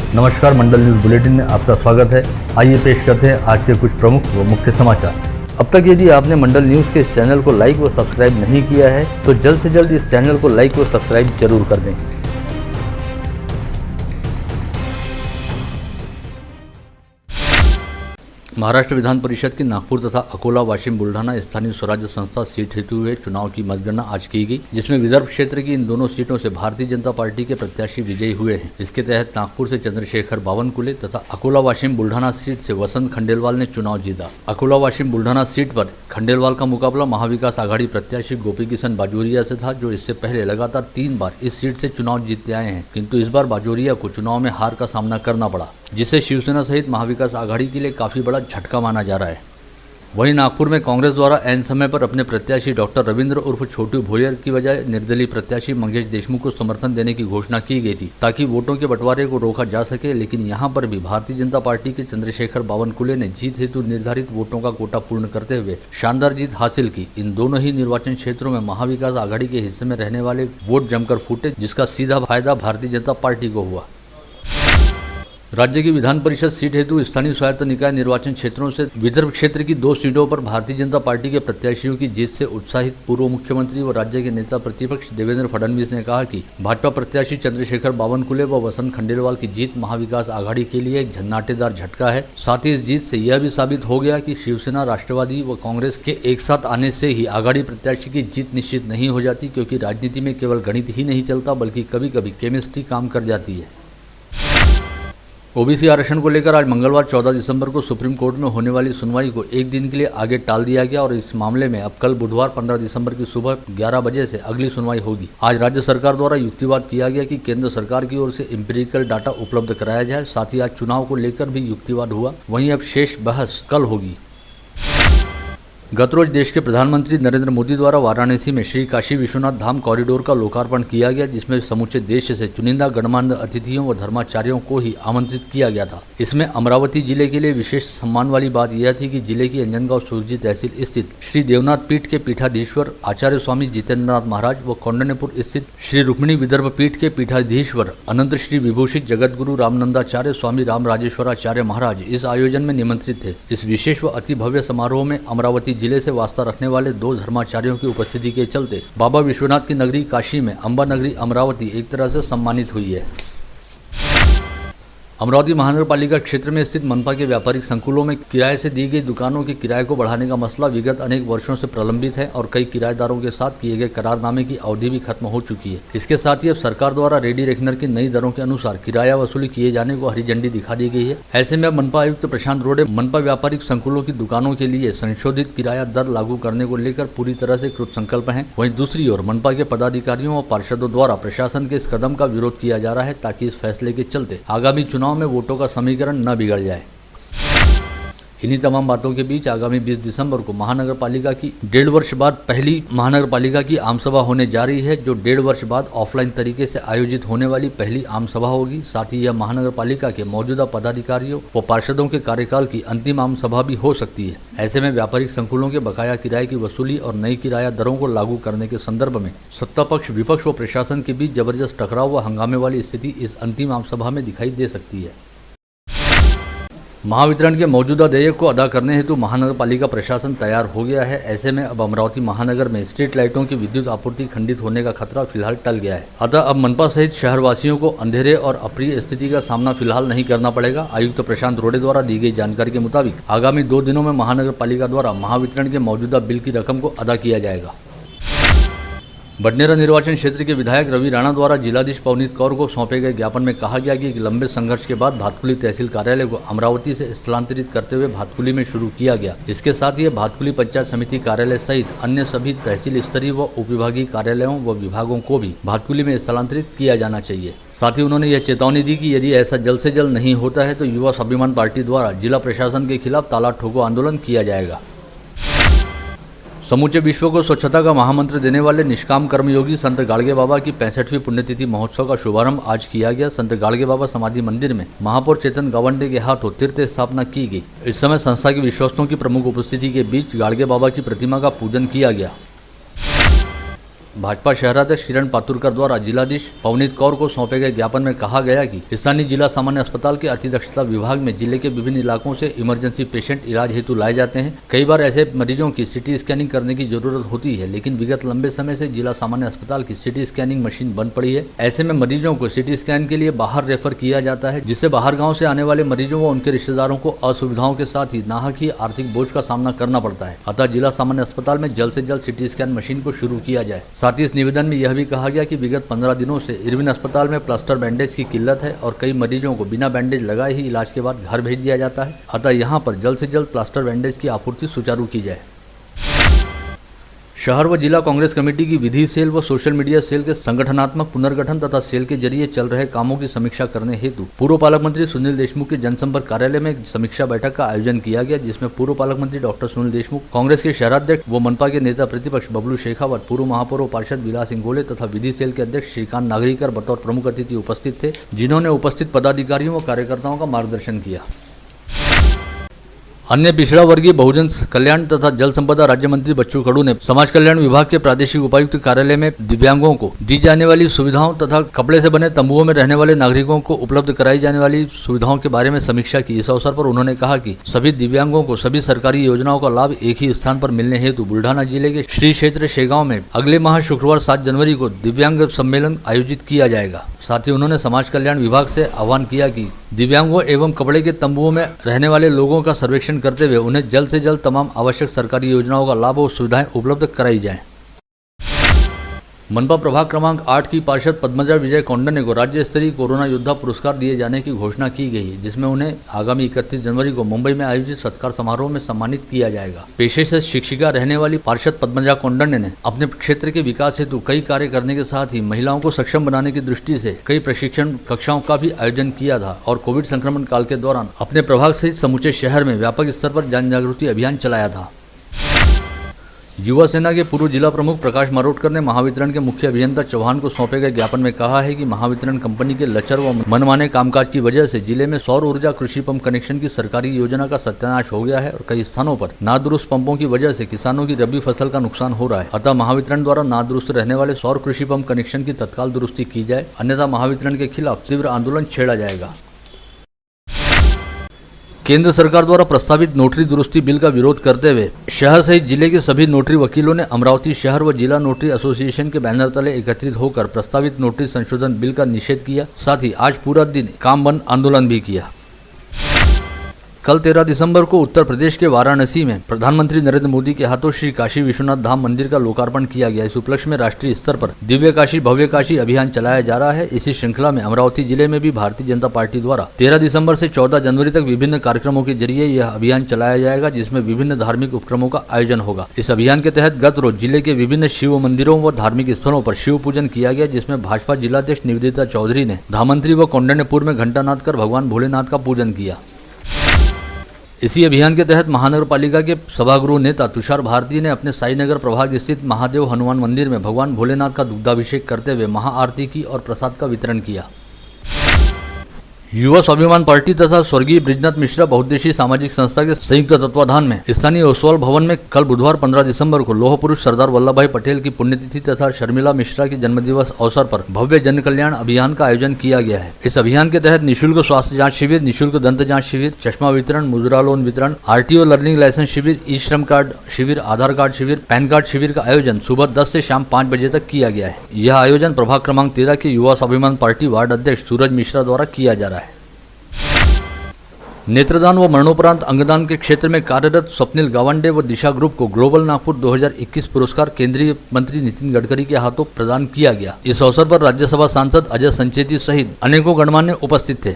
नमस्कार, मंडल news bulletin में आपका स्वागत है। आइए पेश करते हैं आज के कुछ प्रमुख व मुख्य समाचार। अब तक यदि आपने मंडल न्यूज के इस चैनल को लाइक व सब्सक्राइब नहीं किया है तो जल्द से जल्द इस चैनल को लाइक व सब्सक्राइब जरूर कर दें। महाराष्ट्र विधान परिषद की नागपुर तथा अकोला, वाशिम, बुल्ढाना स्थानीय स्वराज्य संस्था सीट हेतु हुए चुनाव की मतगणना आज की गई, जिसमें विदर्भ क्षेत्र की इन दोनों सीटों से भारतीय जनता पार्टी के प्रत्याशी विजयी हुए हैं। इसके तहत नागपुर से चंद्रशेखर बावनकुले तथा अकोला, वाशिम, बुल्ढाना सीट से वसंत खंडेलवाल ने चुनाव जीता। अकोला, वाशिम, बुल्ढाना सीट पर खंडेलवाल का मुकाबला महाविकास आघाड़ी प्रत्याशी गोपी किशन बाजोरिया से था, जो इससे पहले लगातार 3 बार इस सीट से चुनाव जीतते आए हैं, किंतु इस बार बाजोरिया को चुनाव में हार का सामना करना पड़ा, जिसे शिवसेना सहित महाविकास आघाड़ी के लिए काफी बड़ा झटका माना जा रहा है। वहीं नागपुर में कांग्रेस द्वारा ऐन समय पर अपने प्रत्याशी डॉक्टर रविंद्र उर्फ छोटू भोयर की बजाय निर्दलीय प्रत्याशी मंगेश देशमुख को समर्थन देने की घोषणा की गई थी, ताकि वोटों के बंटवारे को रोका जा सके। लेकिन यहां पर भी भारतीय जनता पार्टी के चंद्रशेखर बावनकुले ने जीत हेतु निर्धारित वोटों का कोटा पूर्ण करते हुए शानदार जीत हासिल की। इन दोनों ही निर्वाचन क्षेत्रों में महाविकास आघाड़ी के हिस्से में रहने वाले वोट जमकर फूटे, जिसका सीधा फायदा भारतीय जनता पार्टी को हुआ। राज्य की विधान परिषद सीट हेतु स्थानीय स्वायत्त निकाय निर्वाचन क्षेत्रों से विदर्भ क्षेत्र की 2 सीटों पर भारतीय जनता पार्टी के प्रत्याशियों की जीत से उत्साहित पूर्व मुख्यमंत्री व राज्य के नेता प्रतिपक्ष देवेंद्र फडणवीस ने कहा कि भाजपा प्रत्याशी चंद्रशेखर बावनकुले व वसंत खंडेलवाल की जीत महाविकास आघाड़ी के लिए एक झन्नाटेदार झटका है। साथ ही इस जीत से यह भी साबित हो गया कि शिवसेना, राष्ट्रवादी व कांग्रेस के एक साथ आने से ही आघाड़ी प्रत्याशी की जीत निश्चित नहीं हो जाती, क्योंकि राजनीति में केवल गणित ही नहीं चलता बल्कि कभी कभी केमिस्ट्री काम कर जाती है। ओबीसी आरक्षण को लेकर आज मंगलवार 14 दिसंबर को सुप्रीम कोर्ट में होने वाली सुनवाई को एक दिन के लिए आगे टाल दिया गया और इस मामले में अब कल बुधवार 15 दिसंबर की सुबह 11 बजे से अगली सुनवाई होगी। आज राज्य सरकार द्वारा युक्तिवाद किया गया कि केंद्र सरकार की ओर से एम्पिरिकल डाटा उपलब्ध कराया जाए। साथ ही आज चुनाव को लेकर भी युक्तिवाद हुआ। वहीं अब शेष बहस कल होगी। गत रोज देश के प्रधानमंत्री नरेंद्र मोदी द्वारा वाराणसी में श्री काशी विश्वनाथ धाम कॉरिडोर का लोकार्पण किया गया, जिसमें समूचे देश से चुनिंदा गणमान्य अतिथियों व धर्माचार्यों को ही आमंत्रित किया गया था। इसमें अमरावती जिले के लिए विशेष सम्मान वाली बात यह थी कि जिले की अंजनगांव सुरजी तहसील स्थित श्री देवनाथ पीठ के पीठाधीश्वर आचार्य स्वामी जितेंद्रनाथ महाराज व कौंडन्यपुर स्थित श्री रुक्मिणी विदर्भ पीठ के पीठाधीश्वर अनंत श्री विभूषित जगतगुरु रामनंदाचार्य स्वामी राम राजेश्वराचार्य महाराज इस आयोजन में निमंत्रित थे। इस विशेष व अति भव्य समारोह में अमरावती जिले से वास्ता रखने वाले 2 धर्माचार्यों की उपस्थिति के चलते बाबा विश्वनाथ की नगरी काशी में अम्बा नगरी अमरावती एक तरह से सम्मानित हुई है। अमरावती महानगर पालिका क्षेत्र में स्थित मनपा के व्यापारिक संकुलों में किराए से दी गई दुकानों के किराए को बढ़ाने का मसला विगत अनेक वर्षों से प्रलंबित है और कई किराएदारों के साथ किए गए करारनामे की अवधि भी खत्म हो चुकी है। इसके साथ ही अब सरकार द्वारा रेडी रेकनर की नई दरों के अनुसार किराया वसूली किए जाने को हरी झंडी दिखा दी गई है। ऐसे में अब मनपा आयुक्त प्रशांत रोडे मनपा व्यापारिक संकुलों की दुकानों के लिए संशोधित किराया दर लागू करने को लेकर पूरी तरह से कृत संकल्प है। वहीं दूसरी ओर मनपा के पदाधिकारियों और पार्षदों द्वारा प्रशासन के इस कदम का विरोध किया जा रहा है, ताकि इस फैसले के चलते आगामी चुनाव में वोटों का समीकरण न बिगड़ जाए। इन्हीं तमाम बातों के बीच आगामी 20 दिसंबर को महानगर पालिका की 1.5 वर्ष बाद पहली महानगर पालिका की आम सभा होने जा रही है, जो 1.5 वर्ष बाद ऑफलाइन तरीके से आयोजित होने वाली पहली आम सभा होगी। साथ ही यह महानगर पालिका के मौजूदा पदाधिकारियों व पार्षदों के कार्यकाल की अंतिम आम सभा भी हो सकती है। ऐसे में व्यापारिक संकुलों के बकाया किराए की वसूली और नई किराया दरों को लागू करने के संदर्भ में सत्ता पक्ष, विपक्ष व प्रशासन के बीच जबरदस्त टकराव व हंगामे वाली स्थिति इस अंतिम आम सभा में दिखाई दे सकती है। महावितरण के मौजूदा देयक को अदा करने हेतु महानगर पालिका प्रशासन तैयार हो गया है। ऐसे में अब अमरावती महानगर में स्ट्रीट लाइटों की विद्युत आपूर्ति खंडित होने का खतरा फिलहाल टल गया है। अतः अब मनपा सहित शहरवासियों को अंधेरे और अप्रिय स्थिति का सामना फिलहाल नहीं करना पड़ेगा। आयुक्त प्रशांत रोडे द्वारा दी गई जानकारी के मुताबिक आगामी 2 दिनों में महानगर पालिका द्वारा महावितरण के मौजूदा बिल की रकम को अदा किया जाएगा। बडनेरा निर्वाचन क्षेत्र के विधायक रवि राणा द्वारा जिलाधीश पवनीत कौर को सौंपे गए ज्ञापन में कहा गया कि लंबे संघर्ष के बाद भातकुली तहसील कार्यालय को अमरावती से स्थलांतरित करते हुए भातकुली में शुरू किया गया। इसके साथ ही भातकुली पंचायत समिति कार्यालय सहित अन्य सभी तहसील स्तरीय व उपविभागीय कार्यालयों व विभागों को भी भातकुली में स्थलांतरित किया जाना चाहिए। साथ ही उन्होंने यह चेतावनी दी कि यदि ऐसा जल्द से जल्द नहीं होता है तो युवा स्वाभिमान पार्टी द्वारा जिला प्रशासन के खिलाफ ताला ठोको आंदोलन किया जाएगा। समूचे विश्व को स्वच्छता का महामंत्र देने वाले निष्काम कर्मयोगी संत गाड़गे बाबा की 65वीं पुण्यतिथि महोत्सव का शुभारंभ आज किया गया। संत गाड़गे बाबा समाधि मंदिर में महापौर चेतन गावंडे के हाथों तीर्थ स्थापना की गई। इस समय संस्था के विश्वस्तों की प्रमुख उपस्थिति के बीच गाड़गे बाबा की प्रतिमा का पूजन किया गया। भाजपा शहराध्यक्ष किरण पातुरकर द्वारा जिलाधीश पवनीत कौर को सौंपे गए ज्ञापन में कहा गया कि स्थानीय जिला सामान्य अस्पताल के अतिदक्षता विभाग में जिले के विभिन्न इलाकों से इमरजेंसी पेशेंट इलाज हेतु लाए जाते हैं। कई बार ऐसे मरीजों की सिटी स्कैनिंग करने की जरूरत होती है, लेकिन विगत लंबे समय से जिला सामान्य अस्पताल की सिटी स्कैनिंग मशीन बंद पड़ी है। ऐसे में मरीजों को सिटी स्कैन के लिए बाहर रेफर किया जाता है, जिससे बाहर गाँव से आने वाले मरीजों व उनके रिश्तेदारों को असुविधाओं के साथ ही नाहक ही आर्थिक बोझ का सामना करना पड़ता है। अतः जिला सामान्य अस्पताल में जल्द से जल्द सिटी स्कैन मशीन को शुरू किया जाए। साथ ही इस निवेदन में यह भी कहा गया कि विगत 15 दिनों से इरविन अस्पताल में प्लास्टर बैंडेज की किल्लत है और कई मरीजों को बिना बैंडेज लगाए ही इलाज के बाद घर भेज दिया जाता है। अतः यहां पर जल्द से जल्द प्लास्टर बैंडेज की आपूर्ति सुचारू की जाए। शहर व जिला कांग्रेस कमेटी की विधि सेल व सोशल मीडिया सेल के संगठनात्मक पुनर्गठन तथा सेल के जरिए चल रहे कामों की समीक्षा करने हेतु पूर्व पालक मंत्री सुनील देशमुख के जनसंपर्क कार्यालय में एक समीक्षा बैठक का आयोजन किया गया, जिसमें पूर्व पालक मंत्री डॉक्टर सुनील देशमुख, कांग्रेस के शहराध्यक्ष व मनपा के नेता प्रतिपक्ष बबलू शेखावत, पूर्व महापौर पार्षद विलास इंगोले तथा विधि सेल के अध्यक्ष श्रीकांत नागरीकर बतौर प्रमुख अतिथि उपस्थित थे, जिन्होंने उपस्थित पदाधिकारियों व कार्यकर्ताओं का मार्गदर्शन किया। अन्य पिछड़ा वर्गीय बहुजन कल्याण तथा जल संपदा राज्य मंत्री बच्चू कडू ने समाज कल्याण विभाग के प्रादेशिक उपायुक्त कार्यालय में दिव्यांगों को दी जाने वाली सुविधाओं तथा कपड़े से बने तंबुओं में रहने वाले नागरिकों को उपलब्ध कराई जाने वाली सुविधाओं के बारे में समीक्षा की। इस अवसर पर उन्होंने कहा कि सभी दिव्यांगों को सभी सरकारी योजनाओं का लाभ एक ही स्थान पर मिलने हेतु बुल्ढाना जिले के श्री क्षेत्र शेगांव में अगले माह शुक्रवार 7 जनवरी को दिव्यांग सम्मेलन आयोजित किया जाएगा। साथ ही उन्होंने समाज कल्याण विभाग से आह्वान किया कि दिव्यांगों एवं कपड़े के तंबुओं में रहने वाले लोगों का सर्वेक्षण करते हुए उन्हें जल्द से जल्द तमाम आवश्यक सरकारी योजनाओं का लाभ और सुविधाएं उपलब्ध कराई जाएं। मनपा प्रभाग क्रमांक 8 की पार्षद पद्मजा विजय कौंडन्य को राज्य स्तरीय कोरोना योद्धा पुरस्कार दिए जाने की घोषणा की गई है, जिसमें उन्हें आगामी 31 जनवरी को मुंबई में आयोजित सत्कार समारोह में सम्मानित किया जाएगा। पेशे से शिक्षिका रहने वाली पार्षद पद्मजा कौंडन्य ने अपने क्षेत्र के विकास हेतु कई कार्य करने के साथ ही महिलाओं को सक्षम बनाने की दृष्टि से कई प्रशिक्षण कक्षाओं का भी आयोजन किया था और कोविड संक्रमण काल के दौरान अपने प्रभाग सहित समूचे शहर में व्यापक स्तर पर जन जागृति अभियान चलाया था। युवा सेना के पूर्व जिला प्रमुख प्रकाश मारोटकर ने महावितरण के मुख्य अभियंता चौहान को सौंपे गए ज्ञापन में कहा है कि महावितरण कंपनी के लचर व मनमाने कामकाज की वजह से जिले में सौर ऊर्जा कृषि पंप कनेक्शन की सरकारी योजना का सत्यानाश हो गया है और कई स्थानों पर नादुरुस्त पंपों की वजह से किसानों की रबी फसल का नुकसान हो रहा है। अतः महावितरण द्वारा नादुरुस्त रहने वाले सौर कृषि पंप कनेक्शन की तत्काल दुरुस्ती की जाए, अन्यथा महावितरण के खिलाफ तीव्र आंदोलन छेड़ा जाएगा। केंद्र सरकार द्वारा प्रस्तावित नोटरी दुरुस्ती बिल का विरोध करते हुए शहर सहित जिले के सभी नोटरी वकीलों ने अमरावती शहर व जिला नोटरी एसोसिएशन के बैनर तले एकत्रित होकर प्रस्तावित नोटरी संशोधन बिल का निषेध किया। साथ ही आज पूरा दिन काम बंद आंदोलन भी किया। कल 13 दिसंबर को उत्तर प्रदेश के वाराणसी में प्रधानमंत्री नरेंद्र मोदी के हाथों श्री काशी विश्वनाथ धाम मंदिर का लोकार्पण किया गया। इस उपलक्ष्य में राष्ट्रीय स्तर पर दिव्य काशी भव्य काशी अभियान चलाया जा रहा है। इसी श्रृंखला में अमरावती जिले में भी भारतीय जनता पार्टी द्वारा 13 दिसंबर से 14 जनवरी तक विभिन्न कार्यक्रमों के जरिए यह अभियान चलाया जाएगा, जिसमें विभिन्न धार्मिक उपक्रमों का आयोजन होगा। इस अभियान के तहत गत रोज जिले के विभिन्न शिव मंदिरों व धार्मिक स्थलों पर शिव पूजन किया गया, जिसमें भाजपा जिलाध्यक्ष निवेदिता चौधरी ने धामंत्री व कौंडन्यपुर में घंटानाद कर भगवान भोलेनाथ का पूजन किया। इसी अभियान के तहत महानगर पालिका के सभागृह नेता तुषार भारती ने अपने साईनगर प्रभाग स्थित महादेव हनुमान मंदिर में भगवान भोलेनाथ का दुग्धाभिषेक करते हुए महाआरती की और प्रसाद का वितरण किया। युवा स्वाभिमान पार्टी तथा स्वर्गीय ब्रिजनाथ मिश्रा बहुउद्देशीय सामाजिक संस्था के संयुक्त तत्वाधान में स्थानीय ओसवाल भवन में कल बुधवार 15 दिसंबर को लौह पुरुष सरदार वल्लभ भाई पटेल की पुण्यतिथि तथा शर्मिला मिश्रा के जन्मदिवस अवसर पर भव्य जन कल्याण अभियान का आयोजन किया गया है। इस अभियान के तहत निःशुल्क स्वास्थ्य जाँच शिविर, निःशुल्क दंत जाँच शिविर, चश्मा वितरण, मुद्रा लोन वितरण, RTO लर्निंग लाइसेंस शिविर, ई श्रम कार्ड शिविर, आधार कार्ड शिविर, पैन कार्ड शिविर का आयोजन सुबह 10 से शाम 5 बजे तक किया गया है। यह आयोजन प्रभाग क्रमांक 13 के युवा स्वाभिमान पार्टी वार्ड अध्यक्ष सूरज मिश्रा द्वारा किया जा रहा है। नेत्रदान व मरणोपरांत अंगदान के क्षेत्र में कार्यरत स्वप्निल गावंडे व दिशा ग्रुप को ग्लोबल नागपुर 2021 पुरस्कार केंद्रीय मंत्री नितिन गडकरी के हाथों प्रदान किया गया। इस अवसर पर राज्यसभा सांसद अजय संचेती सहित अनेकों गणमान्य उपस्थित थे।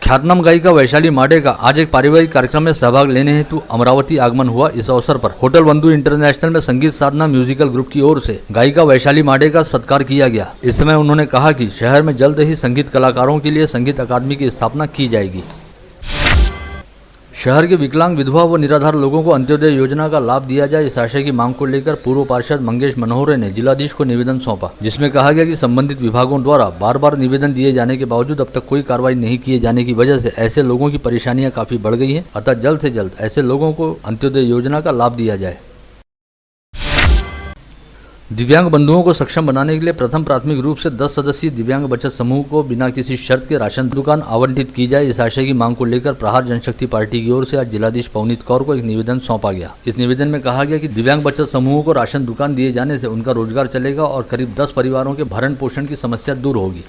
ख्यातनाम गायिका वैशाली माडे का आज एक पारिवारिक कार्यक्रम में सहभाग लेने हेतु अमरावती आगमन हुआ। इस अवसर पर होटल बंधु इंटरनेशनल में संगीत साधना म्यूजिकल ग्रुप की ओर से गायिका वैशाली माडे का सत्कार किया गया। इस समय उन्होंने कहा कि शहर में जल्द ही संगीत कलाकारों के लिए संगीत अकादमी की स्थापना की जाएगी। शहर के विकलांग, विधवा व निराधार लोगों को अंत्योदय योजना का लाभ दिया जाए, इस आशय की मांग को लेकर पूर्व पार्षद मंगेश मनोहरे ने जिलाधीश को निवेदन सौंपा, जिसमें कहा गया कि संबंधित विभागों द्वारा बार बार निवेदन दिए जाने के बावजूद अब तक कोई कार्रवाई नहीं किए जाने की वजह से ऐसे लोगों की परेशानियां काफी बढ़ गई हैं। अतः जल्द से जल्द ऐसे लोगों को अंत्योदय योजना का लाभ दिया जाए। दिव्यांग बंधुओं को सक्षम बनाने के लिए प्रथम प्राथमिक रूप से 10 सदस्यीय दिव्यांग बचत समूह को बिना किसी शर्त के राशन दुकान आवंटित की जाए, इस आशय की मांग को लेकर प्रहार जनशक्ति पार्टी की ओर से आज जिलाधीश पवनीत कौर को एक निवेदन सौंपा गया। इस निवेदन में कहा गया कि दिव्यांग बचत समूहों को राशन दुकान दिए जाने से उनका रोजगार चलेगा और करीब 10 परिवारों के भरण पोषण की समस्या दूर होगी।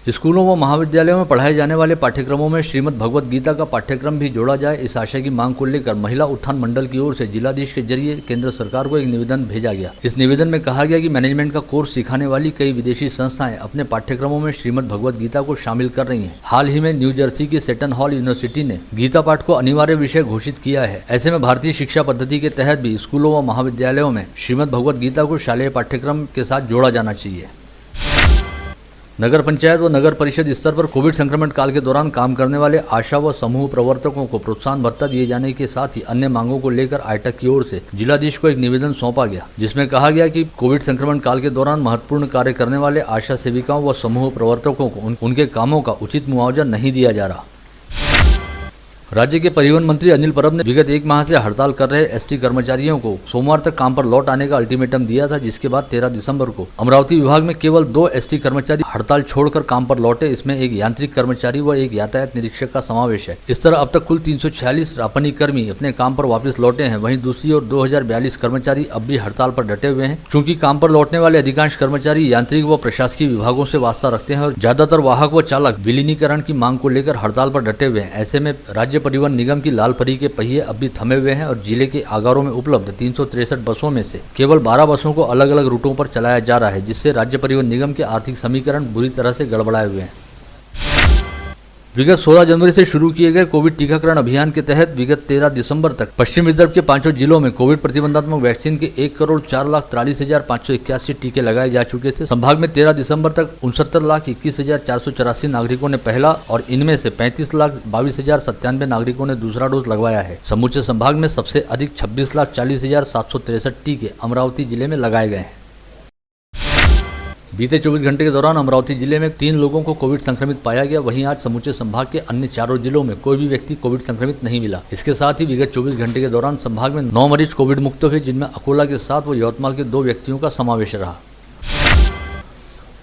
स्कूलों व महाविद्यालयों में पढ़ाए जाने वाले पाठ्यक्रमों में श्रीमद् भगवत गीता का पाठ्यक्रम भी जोड़ा जाए, इस आशय की मांग को लेकर महिला उत्थान मंडल की ओर से जिलाधीश के जरिए केंद्र सरकार को एक निवेदन भेजा गया। इस निवेदन में कहा गया कि मैनेजमेंट का कोर्स सिखाने वाली कई विदेशी संस्थाएं अपने पाठ्यक्रमों में श्रीमद् भगवत गीता को शामिल कर रही हैं। हाल ही में न्यू जर्सी की सेटन हॉल यूनिवर्सिटी ने गीता पाठ को अनिवार्य विषय घोषित किया है। ऐसे में भारतीय शिक्षा पद्धति के तहत भी स्कूलों व महाविद्यालयों में श्रीमद् भगवत गीता को शालेय पाठ्यक्रम के साथ जोड़ा जाना चाहिए। नगर पंचायत व नगर परिषद स्तर पर कोविड संक्रमण काल के दौरान काम करने वाले आशा व समूह प्रवर्तकों को प्रोत्साहन भत्ता दिए जाने के साथ ही अन्य मांगों को लेकर आयटक की ओर से जिलाधीश को एक निवेदन सौंपा गया, जिसमें कहा गया कि कोविड संक्रमण काल के दौरान महत्वपूर्ण कार्य करने वाले आशा सेविकाओं व समूह प्रवर्तकों को उनके कामों का उचित मुआवजा नहीं दिया जा रहा। राज्य के परिवहन मंत्री अनिल परब ने विगत 1 माह से हड़ताल कर रहे एसटी कर्मचारियों को सोमवार तक काम पर लौट आने का अल्टीमेटम दिया था, जिसके बाद 13 दिसंबर को अमरावती विभाग में केवल 2 एसटी कर्मचारी हड़ताल छोड़कर काम पर लौटे। इसमें एक यांत्रिक कर्मचारी व एक यातायात निरीक्षक का समावेश है। इस तरह अब तक कुल 346 रापनी कर्मी अपने काम पर वापस लौटे हैं। वहीं दूसरी ओर 2042 कर्मचारी अब भी हड़ताल पर डटे हुए हैं। चूंकि काम पर लौटने वाले अधिकांश कर्मचारी यांत्रिक व प्रशासकीय विभागों से वास्ता रखते हैं और ज्यादातर वाहक व चालक विलीनीकरण की मांग को लेकर हड़ताल पर डटे हुए हैं। ऐसे में राज्य परिवहन निगम की लाल परी के पहिए अब भी थमे हुए हैं और जिले के आगारों में उपलब्ध 363 बसों में से केवल 12 बसों को अलग अलग रूटों पर चलाया जा रहा है, जिससे राज्य परिवहन निगम के आर्थिक समीकरण बुरी तरह से गड़बड़ाए हुए हैं। विगत 16 जनवरी से शुरू किए गए कोविड टीकाकरण अभियान के तहत विगत 13 दिसंबर तक पश्चिम विदर्भ के 5 जिलों में कोविड प्रतिबंधात्मक वैक्सीन के 1,04,43,581 टीके लगाए जा चुके थे। संभाग में 13 दिसंबर तक 69,21,484 नागरिकों ने पहला और इनमें से 35,22,097 नागरिकों ने दूसरा डोज लगवाया है। समूचे संभाग में सबसे अधिक 26,40,763 टीके अमरावती जिले में लगाए गए हैं। बीते 24 घंटे के दौरान अमरावती जिले में 3 लोगों को कोविड संक्रमित पाया गया। वहीं आज समूचे संभाग के अन्य 4 जिलों में कोई भी व्यक्ति कोविड संक्रमित नहीं मिला। इसके साथ ही विगत 24 घंटे के दौरान संभाग में 9 मरीज कोविड मुक्त हुए, जिनमें अकोला के 7 व यवतमाल के 2 व्यक्तियों का समावेश रहा।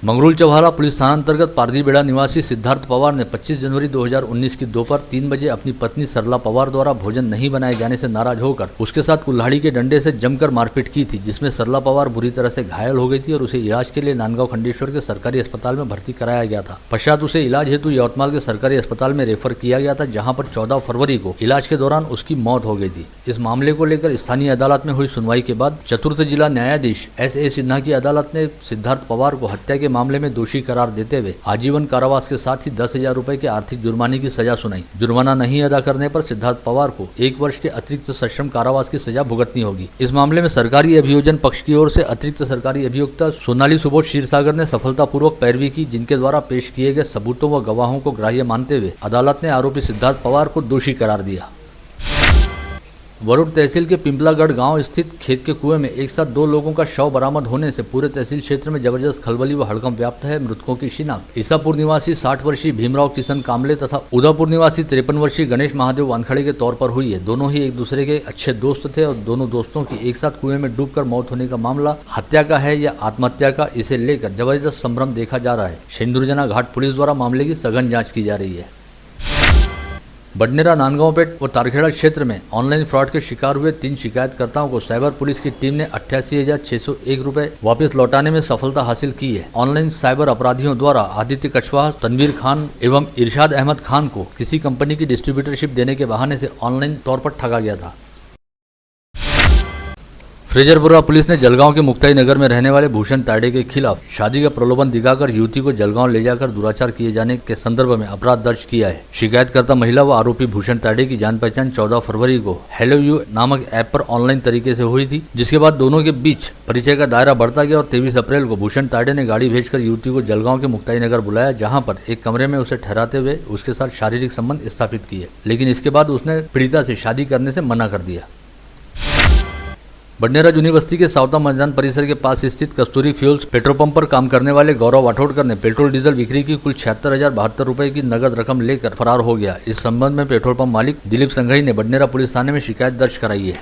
मंगरूल चौहारा पुलिस थाना अंतर्गत पारदीबेड़ा निवासी सिद्धार्थ पवार ने 25 जनवरी 2019 की दोपहर 3 बजे अपनी पत्नी सरला पवार द्वारा भोजन नहीं बनाए जाने से नाराज होकर उसके साथ कुल्हाड़ी के डंडे से जमकर मारपीट की थी, जिसमें सरला पवार बुरी तरह से घायल हो गई थी और उसे इलाज के लिए नांदगांव खंडेश्वर के सरकारी अस्पताल में भर्ती कराया गया था। पश्चात उसे इलाज हेतु यवतमाल के सरकारी अस्पताल में रेफर किया गया था, जहाँ पर 14 फरवरी को इलाज के दौरान उसकी मौत हो गई थी। इस मामले को लेकर स्थानीय अदालत में हुई सुनवाई के बाद चतुर्थ जिला न्यायाधीश S.A. सिन्हा की अदालत ने सिद्धार्थ पवार को हत्या के मामले में दोषी करार देते हुए आजीवन कारावास के साथ ही 10,000 रुपए के आर्थिक जुर्माने की सजा सुनाई। जुर्माना नहीं अदा करने पर सिद्धार्थ पवार को 1 वर्ष के अतिरिक्त सश्रम कारावास की सजा भुगतनी होगी। इस मामले में सरकारी अभियोजन पक्ष की ओर से अतिरिक्त सरकारी अभियोक्ता सोनाली सुबोध क्षीरसागर ने सफलतापूर्वक पैरवी की, जिनके द्वारा पेश किए गए सबूतों व गवाहों को ग्राह्य मानते हुए अदालत ने आरोपी सिद्धार्थ पवार को दोषी करार दिया। वरुण तहसील के पिंपलागढ़ गांव स्थित खेत के कुएं में एक साथ 2 लोगों का शव बरामद होने से पूरे तहसील क्षेत्र में जबरदस्त खलबली व हड़कंप व्याप्त है। मृतकों की शिनाख्त ईसापुर निवासी 60 वर्षीय भीमराव किशन कामले तथा उदापुर निवासी 53 वर्षीय गणेश महादेव वानखड़े के तौर पर हुई है। दोनों ही एक दूसरे के अच्छे दोस्त थे और दोनों दोस्तों की एक साथ कुएं में डूबकर मौत होने का मामला हत्या का है या आत्महत्या का, इसे लेकर जबरदस्त संभ्रम देखा जा रहा है। सिंदुरजना घाट पुलिस द्वारा मामले की सघन जाँच की जा रही है। बडनेरा, नांदगांवपेट व तारखेड़ा क्षेत्र में ऑनलाइन फ्रॉड के शिकार हुए 3 शिकायतकर्ताओं को साइबर पुलिस की टीम ने 88,601 रुपए वापस लौटाने में सफलता हासिल की है। ऑनलाइन साइबर अपराधियों द्वारा आदित्य कछवाहा, तनवीर खान एवं इरशाद अहमद खान को किसी कंपनी की डिस्ट्रीब्यूटरशिप देने के बहाने से ऑनलाइन तौर पर ठगा गया था। फ्रेजरपुरा पुलिस ने जलगांव के मुक्ताई नगर में रहने वाले भूषण ताड़े के खिलाफ शादी का प्रलोभन दिखाकर युवती को जलगांव ले जाकर दुराचार किए जाने के संदर्भ में अपराध दर्ज किया है। शिकायतकर्ता महिला व आरोपी भूषण ताड़े की जान पहचान 14 फरवरी को हेलो यू नामक ऐप पर ऑनलाइन तरीके से हुई थी, जिसके बाद दोनों के बीच परिचय का दायरा बढ़ता गया और 23 अप्रैल को भूषण ताड़े ने गाड़ी भेजकर युवती को जलगांव के मुक्ताई नगर बुलाया, जहाँ पर एक कमरे में उसे ठहराते हुए उसके साथ शारीरिक संबंध स्थापित किए, लेकिन इसके बाद उसने पीड़िता से शादी करने से मना कर दिया। बडनेरा यूनिवर्सिटी के सावता मैदान परिसर के पास स्थित कस्तूरी फ्यूल्स पेट्रोल पंप पर काम करने वाले गौरव वाठोड़कर ने पेट्रोल डीजल बिक्री की कुल 76,072 रुपए की नगद रकम लेकर फरार हो गया। इस संबंध में पेट्रोल पंप मालिक दिलीप संघई ने बडनेरा पुलिस थाने में शिकायत दर्ज कराई है।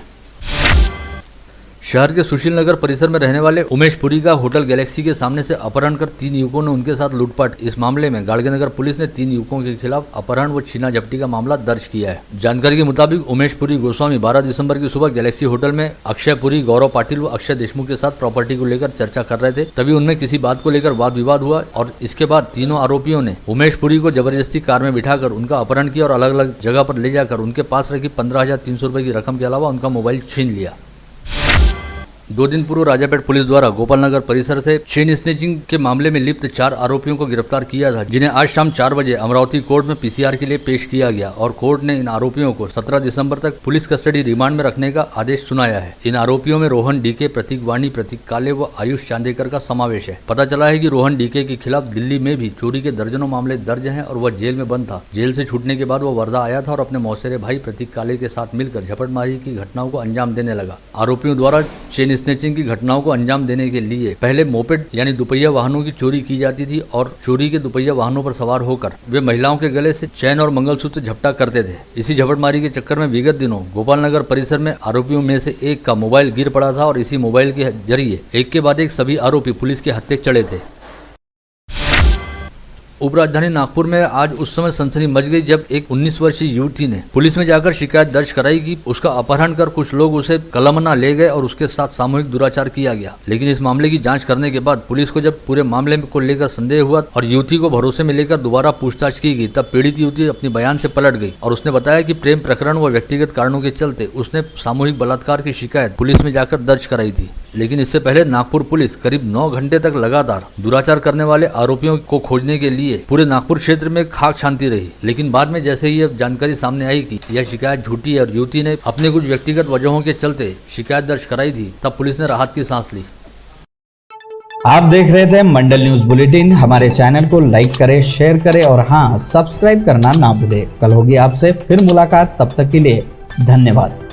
शहर के सुशील नगर परिसर में रहने वाले उमेश पुरी का होटल गैलेक्सी के सामने से अपहरण कर 3 युवकों ने उनके साथ लूटपाट। इस मामले में गाड़गेनगर पुलिस ने 3 युवकों के खिलाफ अपहरण व छीना झपटी का मामला दर्ज किया है। जानकारी के मुताबिक उमेश पुरी गोस्वामी 12 दिसंबर की सुबह गैलेक्सी होटल में अक्षय पुरी, गौरव पाटिल व अक्षय देशमुख के साथ प्रॉपर्टी को लेकर चर्चा कर रहे थे। तभी उनमें किसी बात को लेकर वाद विवाद हुआ और इसके बाद तीनों आरोपियों ने उमेश पुरी को जबरदस्ती कार में बिठाकर उनका अपहरण किया और अलग अलग जगह पर ले जाकर उनके पास रखी 15,300 रुपए की रकम के अलावा उनका मोबाइल छीन लिया। 2 दिन पूर्व राजापेट पुलिस द्वारा गोपाल नगर परिसर से चेन स्नेचिंग के मामले में लिप्त 4 आरोपियों को गिरफ्तार किया था, जिन्हें आज शाम 4 बजे अमरावती कोर्ट में पीसीआर के लिए पेश किया गया और कोर्ट ने इन आरोपियों को 17 दिसंबर तक पुलिस कस्टडी रिमांड में रखने का आदेश सुनाया है। इन आरोपियों में रोहन डीके, प्रतीक वाणी, प्रतीक काले व आयुष चांदेकर का समावेश है। पता चला है कि रोहन डीके के खिलाफ दिल्ली में भी चोरी के दर्जनों मामले दर्ज हैं और वह जेल में बंद था। जेल से छूटने के बाद वह वर्धा आया था और अपने मौसेरे भाई प्रतीक काले के साथ मिलकर झपटमारी की घटनाओं को अंजाम देने लगा। आरोपियों द्वारा चेन स्नेचिंग की घटनाओं को अंजाम देने के लिए पहले मोपेड यानी दुपहिया वाहनों की चोरी की जाती थी और चोरी के दुपहिया वाहनों पर सवार होकर वे महिलाओं के गले से चैन और मंगलसूत्र झपटा करते थे। इसी झपटमारी के चक्कर में विगत दिनों गोपाल नगर परिसर में आरोपियों में से एक का मोबाइल गिर पड़ा था और इसी मोबाइल के जरिए एक के बाद एक सभी आरोपी पुलिस के हत्थे चढ़े थे। उपराजधानी नागपुर में आज उस समय सनसनी मच गई जब एक 19 वर्षीय युवती ने पुलिस में जाकर शिकायत दर्ज कराई कि उसका अपहरण कर कुछ लोग उसे कलमना ले गए और उसके साथ सामूहिक दुराचार किया गया। लेकिन इस मामले की जांच करने के बाद पुलिस को जब पूरे मामले को लेकर संदेह हुआ और युवती को भरोसे में लेकर दोबारा पूछताछ की गई, तब पीड़ित युवती अपने बयान से पलट गई और उसने बताया कि प्रेम प्रकरण व व्यक्तिगत कारणों के चलते उसने सामूहिक बलात्कार की शिकायत पुलिस में जाकर दर्ज कराई थी। लेकिन इससे पहले नागपुर पुलिस करीब 9 घंटे तक लगातार दुराचार करने वाले आरोपियों को खोजने के लिए पूरे नागपुर क्षेत्र में खाक छानती रही। लेकिन बाद में जैसे ही यह जानकारी सामने आई कि यह शिकायत झूठी है और युवती ने अपने कुछ व्यक्तिगत वजहों के चलते शिकायत दर्ज कराई थी, तब पुलिस ने राहत की सांस ली। आप देख रहे थे मंडल न्यूज बुलेटिन। हमारे चैनल को लाइक करें, शेयर करें और हाँ, सब्सक्राइब करना ना भूलें। कल होगी आपसे फिर मुलाकात, तब तक के लिए धन्यवाद।